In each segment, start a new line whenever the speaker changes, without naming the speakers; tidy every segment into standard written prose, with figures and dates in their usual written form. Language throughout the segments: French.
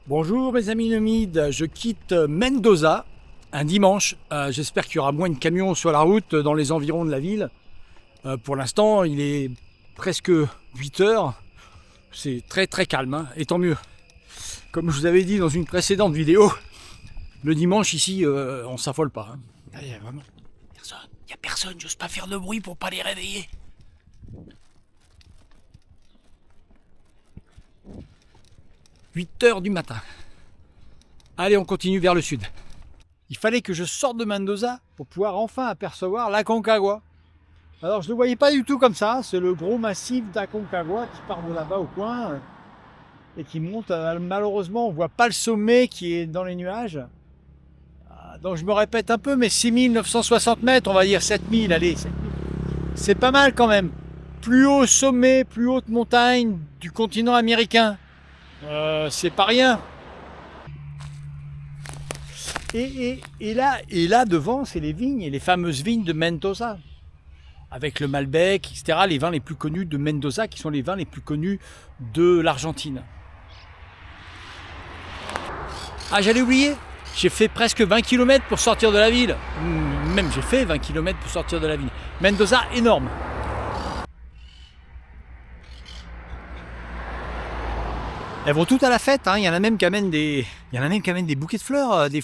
Bonjour mes amis nomides, je quitte Mendoza un dimanche. J'espère qu'il y aura moins de camions sur la route dans les environs de la ville. Pour l'instant, il est presque 8 heures. C'est très très calme, hein, et tant mieux. Comme je vous avais dit dans une précédente vidéo, le dimanche ici, on s'affole pas. Hein. Il n'y a vraiment personne. Il n'y a personne, j'ose pas faire de bruit pour pas les réveiller. 8 heures du matin. Allez, on continue vers le sud. Il fallait que je sorte de Mendoza pour pouvoir enfin apercevoir l'Aconcagua. Alors je ne le voyais pas du tout comme ça, c'est le gros massif d'Aconcagua qui part de là-bas au coin et qui monte. Malheureusement, on ne voit pas le sommet qui est dans les nuages. Donc je me répète un peu, mais 6960 mètres, on va dire 7000, allez, 7000. C'est pas mal quand même. Plus haut sommet, plus haute montagne du continent américain. C'est pas rien. Et là devant, c'est les vignes, et les fameuses vignes de Mendoza. Avec le Malbec, etc. Les vins les plus connus de Mendoza, qui sont les vins les plus connus de l'Argentine. Ah, j'allais oublier, j'ai fait presque 20 km pour sortir de la ville. Même j'ai fait 20 km pour sortir de la ville. Mendoza, énorme. Elles vont toutes à la fête, hein. Il y en a même qui amènent des bouquets de fleurs, des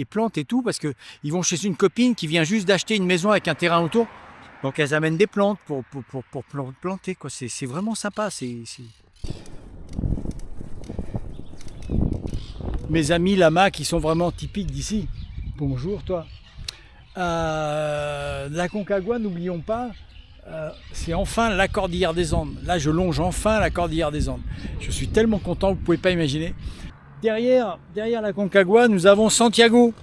plantes et tout, parce que ils vont chez une copine qui vient juste d'acheter une maison avec un terrain autour. Donc elles amènent des plantes pour planter, quoi. C'est vraiment sympa. Mes amis lamas qui sont vraiment typiques d'ici. Bonjour toi. L'Aconcagua, n'oublions pas. C'est enfin la cordillère des Andes. Là, je longe enfin la cordillère des Andes. Je suis tellement content, vous ne pouvez pas imaginer. Derrière l'Aconcagua, nous avons Santiago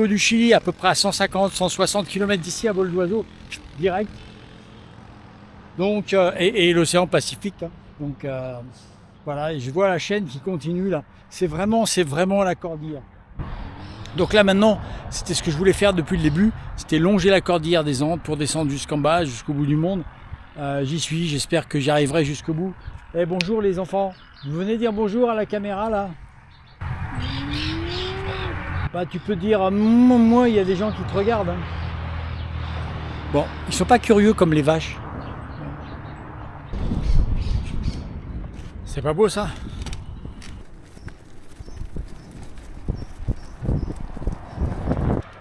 du Chili, à peu près à 150-160 km d'ici, à vol d'oiseau, direct. Donc, et l'océan Pacifique. Hein. Donc, voilà, et je vois la chaîne qui continue là. C'est vraiment la cordillère. Donc là maintenant, c'était ce que je voulais faire depuis le début, c'était longer la cordillère des Andes pour descendre jusqu'en bas, jusqu'au bout du monde. J'y suis, j'espère que j'y arriverai jusqu'au bout. Eh, bonjour les enfants, vous venez dire bonjour à la caméra là? Bah tu peux dire, moi il y a des gens qui te regardent. Hein. Bon, ils sont pas curieux comme les vaches. C'est pas beau ça?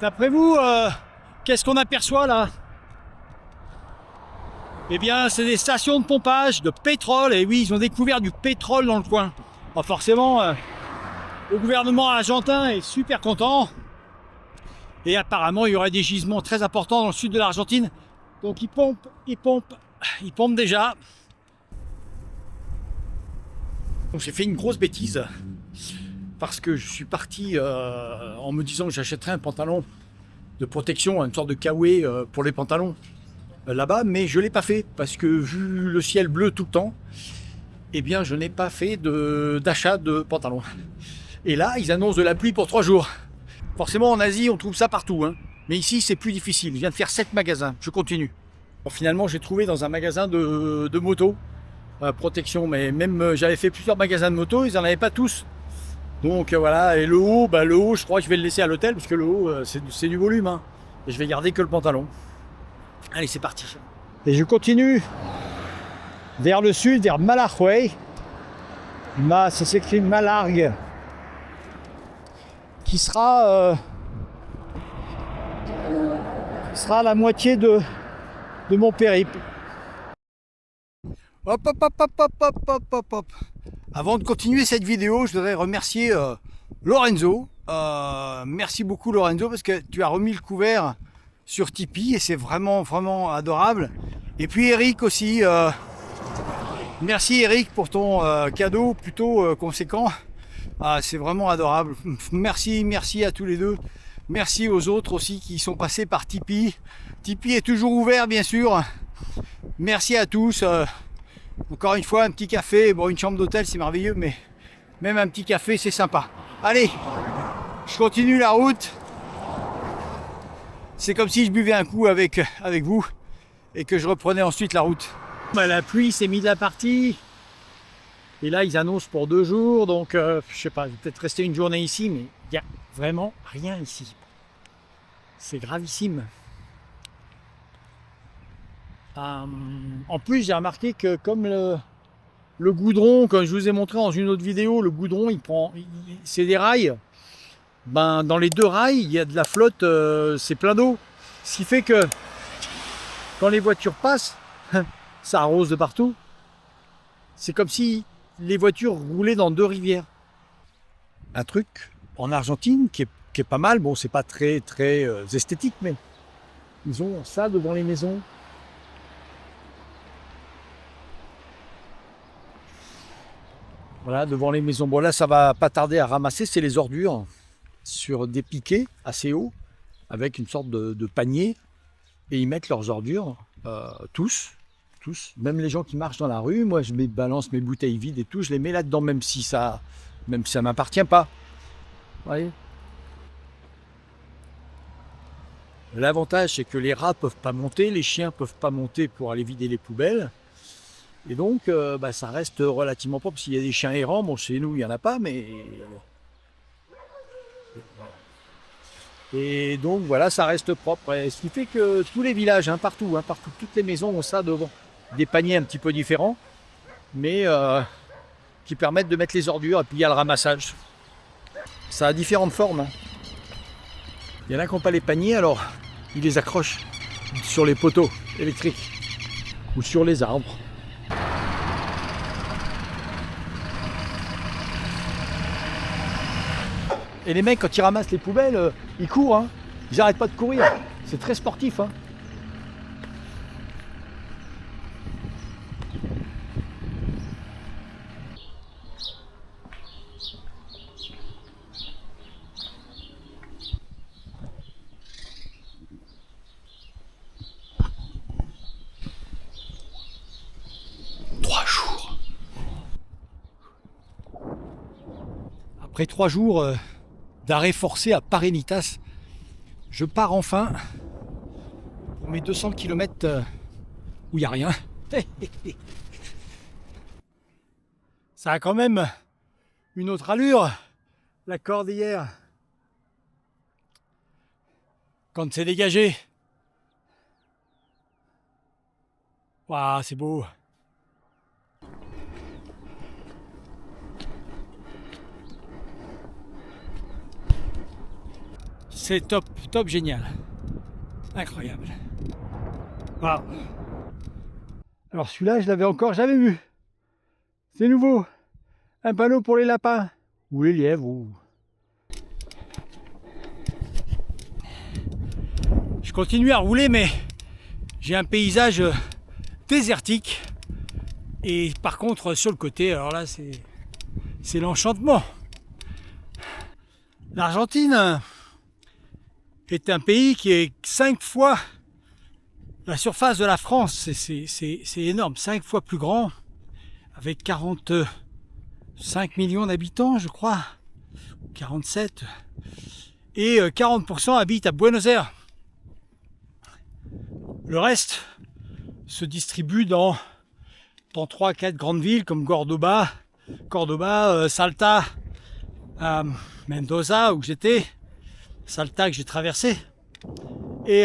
D'après vous, qu'est-ce qu'on aperçoit là? Eh bien, c'est des stations de pompage de pétrole. Et oui, ils ont découvert du pétrole dans le coin. Alors forcément, le gouvernement argentin est super content. Et apparemment, il y aurait des gisements très importants dans le sud de l'Argentine. Donc ils pompent déjà. Donc j'ai fait une grosse bêtise. Parce que je suis parti en me disant que j'achèterais un pantalon de protection, une sorte de kawaii pour les pantalons là-bas, mais je ne l'ai pas fait parce que vu le ciel bleu tout le temps, eh bien je n'ai pas fait d'achat de pantalons. Et là, ils annoncent de la pluie pour 3 jours. Forcément, en Asie, on trouve ça partout, hein. Mais ici, c'est plus difficile. Je viens de faire 7 magasins, je continue. Bon, finalement, j'ai trouvé dans un magasin de moto protection, mais même j'avais fait plusieurs magasins de moto, ils n'en avaient pas tous. Donc voilà, et le haut, je crois que je vais le laisser à l'hôtel parce que le haut, c'est du volume. Hein, et je vais garder que le pantalon. Allez, c'est parti. Et je continue vers le sud, vers Malargüe. Ça s'écrit Malargue. Qui sera la moitié de mon périple. Hop, hop, hop, hop, hop, hop, hop, hop, hop. Avant de continuer cette vidéo, je voudrais remercier Lorenzo. Merci beaucoup Lorenzo parce que tu as remis le couvert sur Tipeee et c'est vraiment adorable. Et puis Eric aussi. Merci Eric pour ton cadeau plutôt conséquent. C'est vraiment adorable. Merci à tous les deux. Merci aux autres aussi qui sont passés par Tipeee. Tipeee est toujours ouvert bien sûr. Merci à tous. Encore une fois, un petit café, bon, une chambre d'hôtel c'est merveilleux, mais même un petit café c'est sympa. Allez, je continue la route. C'est comme si je buvais un coup avec vous et que je reprenais ensuite la route. La pluie s'est mise de la partie. Et là, ils annoncent pour 2 jours, donc je sais pas, je vais peut-être rester une journée ici, mais il n'y a vraiment rien ici. C'est gravissime. En plus, j'ai remarqué que comme le goudron, comme je vous ai montré dans une autre vidéo, le goudron, c'est des rails. Ben, dans les 2 rails, il y a de la flotte, c'est plein d'eau. Ce qui fait que quand les voitures passent, ça arrose de partout. C'est comme si les voitures roulaient dans 2 rivières. Un truc en Argentine qui est pas mal, bon, c'est pas très esthétique, mais ils ont ça devant les maisons. Voilà, devant les maisons. Bon, là, ça va pas tarder à ramasser, c'est les ordures sur des piquets assez hauts, avec une sorte de panier, et ils mettent leurs ordures, tous, même les gens qui marchent dans la rue. Moi, je balance mes bouteilles vides et tout, je les mets là-dedans, même si ça m'appartient pas. Vous voyez ? L'avantage, c'est que les rats peuvent pas monter, les chiens peuvent pas monter pour aller vider les poubelles. Et donc, ça reste relativement propre. S'il y a des chiens errants, bon, chez nous, il n'y en a pas, mais... Et donc, voilà, ça reste propre. Et ce qui fait que tous les villages, partout, toutes les maisons ont ça devant. Des paniers un petit peu différents, mais qui permettent de mettre les ordures. Et puis, il y a le ramassage. Ça a différentes formes. Il y en a qui n'ont pas les paniers, alors ils les accrochent sur les poteaux électriques ou sur les arbres. Et les mecs, quand ils ramassent les poubelles, ils courent, ils n'arrêtent pas de courir. C'est très sportif. 3 jours. Après 3 jours d'arrêt forcé à Parenitas, je pars enfin pour mes 200 km où il n'y a rien. Ça a quand même une autre allure, la cordillère. Quand c'est dégagé. Waouh, c'est beau. C'est top génial. Incroyable. Waouh. Alors celui-là, je l'avais encore jamais vu. C'est nouveau. Un panneau pour les lapins. Ou les lièvres. Je continue à rouler, mais j'ai un paysage désertique. Et par contre, sur le côté, alors là, c'est l'enchantement. L'Argentine est un pays qui est 5 fois la surface de la France. C'est énorme, 5 fois plus grand, avec 45 millions d'habitants, je crois, 47. Et 40% habitent à Buenos Aires. Le reste se distribue dans 3-4 grandes villes comme Cordoba, Salta, Mendoza où j'étais, Salta que j'ai traversé. Et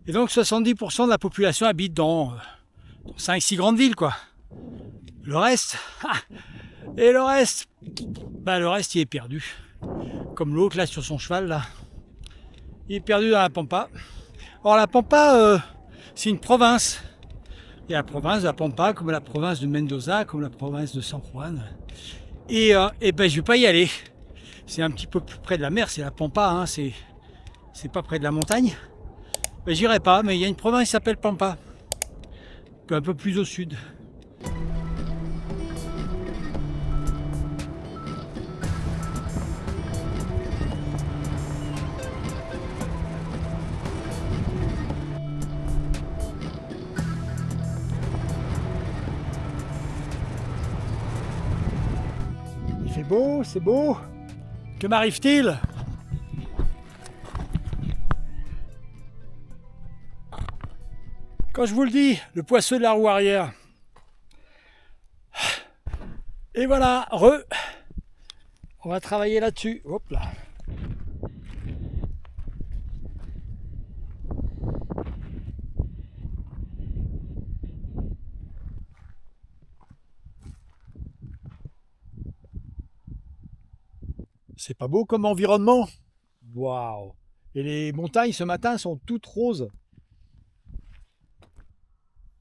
donc 70% de la population habite dans 5-6 grandes villes, quoi. Le reste, le reste il est perdu. Comme l'autre là sur son cheval là. Il est perdu dans la Pampa. Or la Pampa, c'est une province. Il y a la province de la Pampa, comme la province de Mendoza, comme la province de San Juan. Et je vais pas y aller. C'est un petit peu plus près de la mer, c'est la Pampa, c'est pas près de la montagne. J'irai pas, mais il y a une province qui s'appelle Pampa, un peu plus au sud. Il fait beau, c'est beau. Que m'arrive-t-il ? Quand je vous le dis, le poisseux de la roue arrière. Et voilà, on va travailler là-dessus. Hop là. C'est pas beau comme environnement? Waouh! Et les montagnes ce matin sont toutes roses.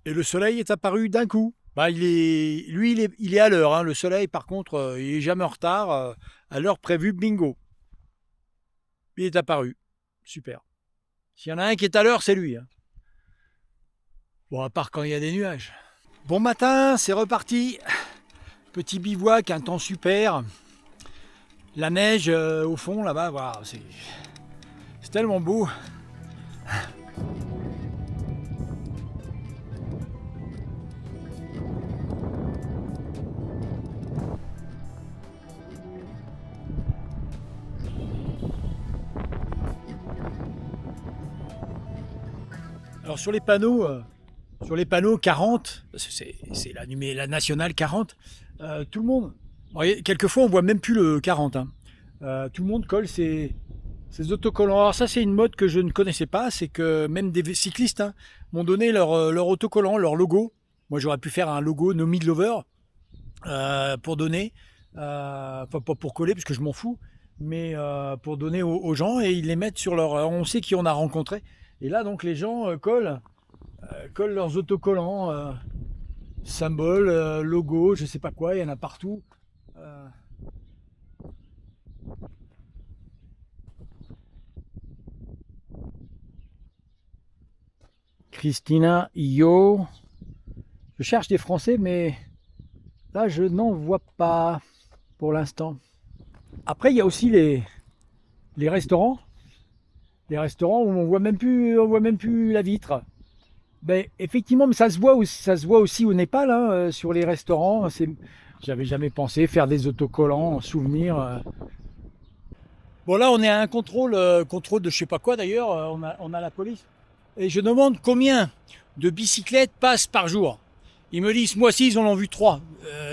Et le soleil est apparu d'un coup. Bah, il est à l'heure, hein. Le soleil, par contre, il est jamais en retard. À l'heure prévue, bingo. Il est apparu. Super. S'il y en a un qui est à l'heure, c'est lui, hein. Bon, à part quand il y a des nuages. Bon matin, c'est reparti. Petit bivouac, un temps super. La neige au fond, là-bas, voilà, c'est tellement beau. Alors sur les panneaux 40, c'est la nationale 40, tout le monde, bon, quelquefois on voit même plus le 40, hein. Tout le monde colle ses autocollants. Alors ça c'est une mode que je ne connaissais pas, c'est que même des cyclistes, hein, m'ont donné leur autocollant, leur logo. Moi j'aurais pu faire un logo No Meat Lover pour donner, pas pour coller parce que je m'en fous, mais pour donner aux gens et ils les mettent sur leur... On sait qui on a rencontré. Et là donc les gens collent leurs autocollants, symboles, logos, je sais pas quoi, il y en a partout. Christina, Yo. Je cherche des Français, mais là je n'en vois pas pour l'instant. Après il y a aussi les restaurants. Les restaurants où on voit même plus la vitre. Ben, effectivement, mais ça se voit aussi au Népal, hein, sur les restaurants. J'avais jamais pensé faire des autocollants en souvenir. Bon là, on est à un contrôle de je sais pas quoi d'ailleurs. On a la police. Et je demande combien de bicyclettes passent par jour. Ils me disent, moi aussi, ils en ont vu 3.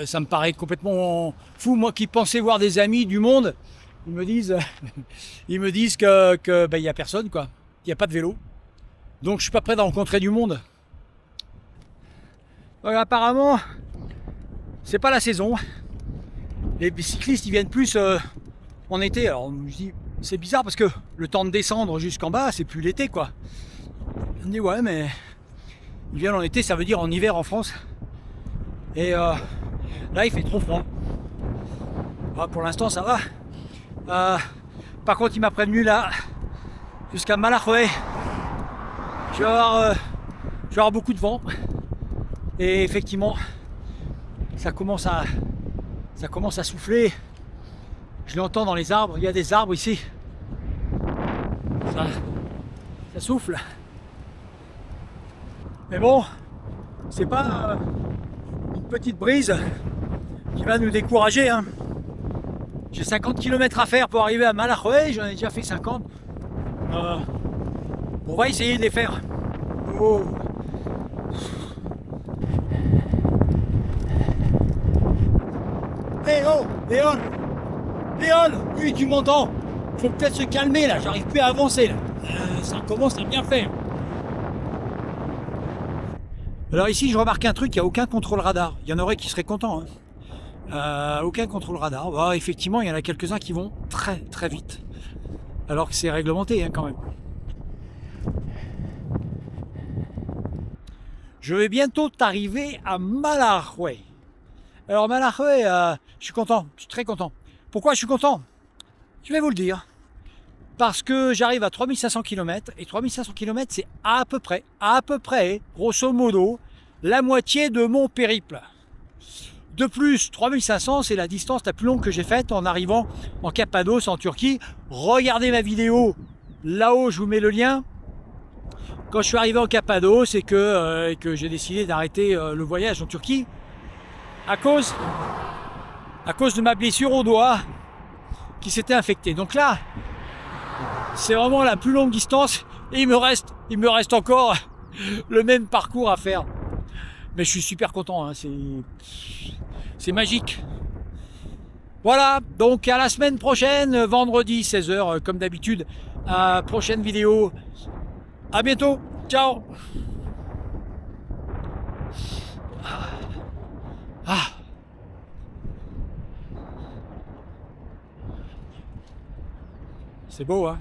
Ça me paraît complètement fou. Moi qui pensais voir des amis du monde, ils me disent que y a personne, quoi. Il n'y a pas de vélo. Donc je suis pas prêt d'en rencontrer du monde. Apparemment, c'est pas la saison. Les cyclistes ils viennent plus en été. Alors je me dis, c'est bizarre parce que le temps de descendre jusqu'en bas, c'est plus l'été, quoi. Je me dis ouais, mais ils viennent en été, ça veut dire en hiver en France. Et là il fait trop froid. Pour l'instant ça va. Par contre il m'a prévenu là jusqu'à Malahoué. Je vais avoir beaucoup de vent et effectivement ça commence à souffler. Je l'entends dans les arbres, il y a des arbres ici. Ça souffle. Mais bon, c'est pas une petite brise qui va nous décourager, hein. J'ai 50 km à faire pour arriver à Malahoué, j'en ai déjà fait 50. On va essayer de les faire. Oh. Hey oh, Léon, oui tu m'entends? Faut peut-être se calmer là, j'arrive plus à avancer là. Ça commence à bien faire. Alors ici je remarque un truc, il n'y a aucun contrôle radar. Il y en aurait qui seraient contents, hein. Aucun contrôle radar. Bah, effectivement il y en a quelques-uns qui vont très très vite. Alors que c'est réglementé, hein, quand même. Je vais bientôt arriver à Malahoué. Alors Malahoué, je suis content, je suis très content. Pourquoi je suis content? Je vais vous le dire. Parce que j'arrive à 3500 km et 3500 km c'est à peu près, grosso modo, la moitié de mon périple. De plus, 3500 c'est la distance la plus longue que j'ai faite en arrivant en Cappadoce en Turquie. Regardez ma vidéo, là-haut je vous mets le lien. Quand je suis arrivé en Cappadoce et que j'ai décidé d'arrêter le voyage en Turquie à cause de ma blessure au doigt qui s'était infectée. Donc là, c'est vraiment la plus longue distance et il me reste encore le même parcours à faire. Mais je suis super content, hein. C'est magique. Voilà, donc à la semaine prochaine, vendredi 16h comme d'habitude. Prochaine vidéo. À bientôt. Ciao. Ah. C'est beau, hein?